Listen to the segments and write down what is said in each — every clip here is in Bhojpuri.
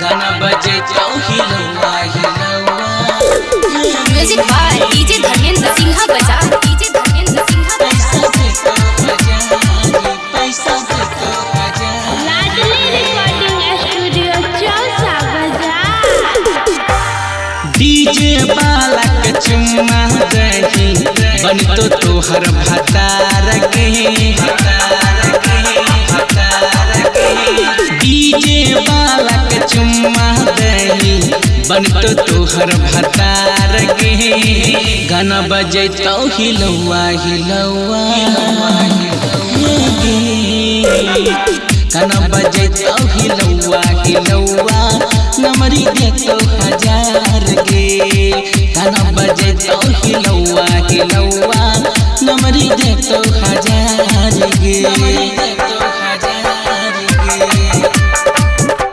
गाना बजे तो हिलौआ हिलौआ। Music by DJ Dharmendra Sinha बजा, डीजे धर्मेंद्र सिन्हा पैसा दे तो आजा। लाडली रिकॉर्डिंग स्टूडियो चौसा बाजार। डीजे वाला के चुम्मा दही बन तो तोहर भतार के, डीजे वाला के चुम्मा दही बन तो तोहर भतार के। गाना बजे तो हिलौआ हिलौआ, गाना बजे तो हिलौआ हिलौआ, नमरी दे तो हजार गे। गाना बजे तो हिलौआ हिलौआ, नमरी दे तो हजार गे।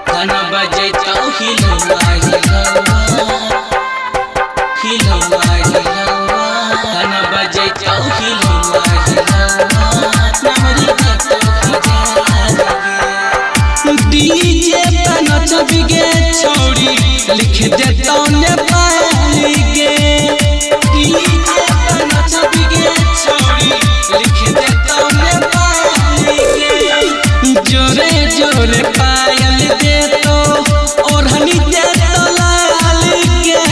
गाना बजे तो हिलौआ हिलौआ, हिलौआ हिलौआ, गाना बजे तो हिलौआ हिलौआ, नमरी दे तो हजार गे। डीजे पे नचबी गे छौरी लिख देतौ नेपाली गे। डीजे पे नचबी गे छौरी लिख देतौ नेपाली गे। जोरे जोरे पायल देतो ओढ़नी देतो लाल गे।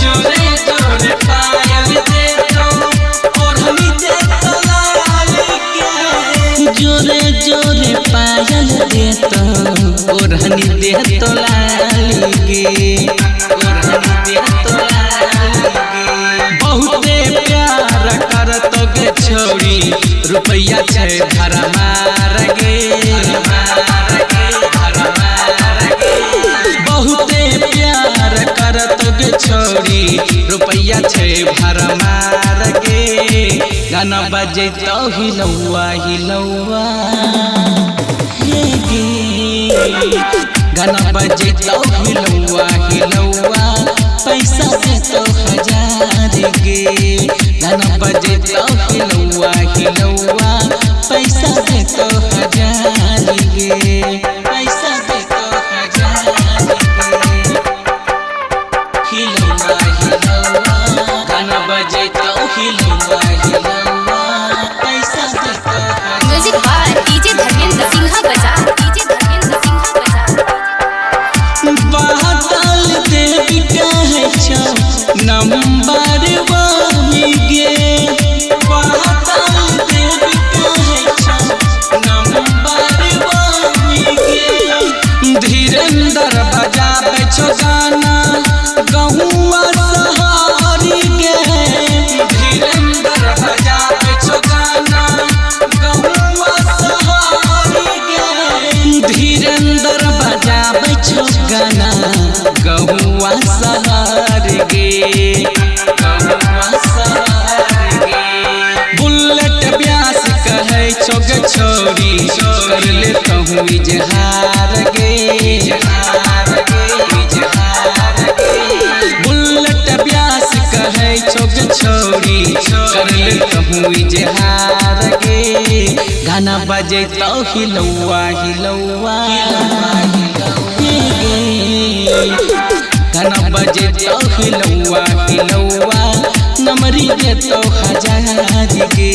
जोरे जोरे पायल देतो ओढ़नी देतो लाल गे। जोरे जोरे पायल देतो ओढ़नी देतो लाल गे, ओढ़नी देतो लाल गे। बहुते प्यार करतो गे छौरी रुपैया छै भरमार गे, बहुते प्यार करतो गे छौरी रुपैया छै भरमार गे। गाना बजे तो हिलौआ हिलौआ गे, गाना बजे तो हिलौआ हिलौआ, पैसा दे तो हजार गे। गाना बजे तो हिलौआ हिलौआ, पैसा दे तो हजार गे, पैसा दे तो हजार गे। हिलौआ हिलौआ, गाना बजे तो हिलौआ हिलौआ, पैसा दे तो हजार। Music by DJ Dharmendra Sinha बजा, डीजे धर्मेंद्र सिन्हा बजा। बादल देवी कहे छौ नंबर वाली गे। बादल देवी कहे छौ नंबर वाली गे। धीरेन्द्र बजाबै छौ गाना गहुआ सहारी गे। धीरेन्द्र बजाबै छौ गाना गहुआ सहारी गे। धीरेन्द्र बजाबै छौ गाना गहुआ सहार गे, गहुआ सहार गे। बुलेट व्यास कहे छौ गे छौरी कर ले कहूँ इजहार गे, इजहार गे, इजहार गे। बुलेट व्यास कहे छौ गे छौरी कर ले कहूँ इजहार गे। गाना बजे तो हिलौआ हिलौआ गे, गाना बजे तो हिलौआ हिलौआ, नमरी दे तो हजार गे।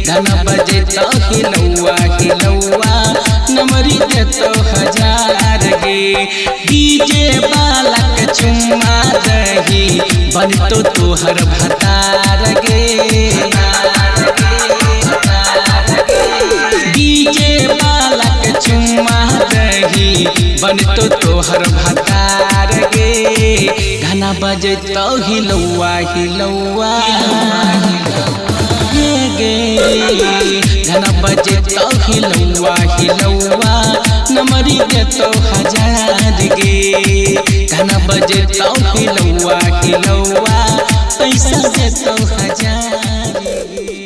गाना बजे तो हिलौआ हिलौआ, नमरी दे तो हजार गे। डीजे वाला के चुम्मा दही बन तो तोहर भतार गे। डीजे वाला के चुम्मा दही बन तो तोहर भतार गे। गाना बजे तो हिलौआ हिलौआ गे, गाना बजे तो हिलौआ हिलौआ, नमरी दे तो हजार गे। गाना बजे तो हिलौआ हिलौआ, पैसा दे तो हजार गे।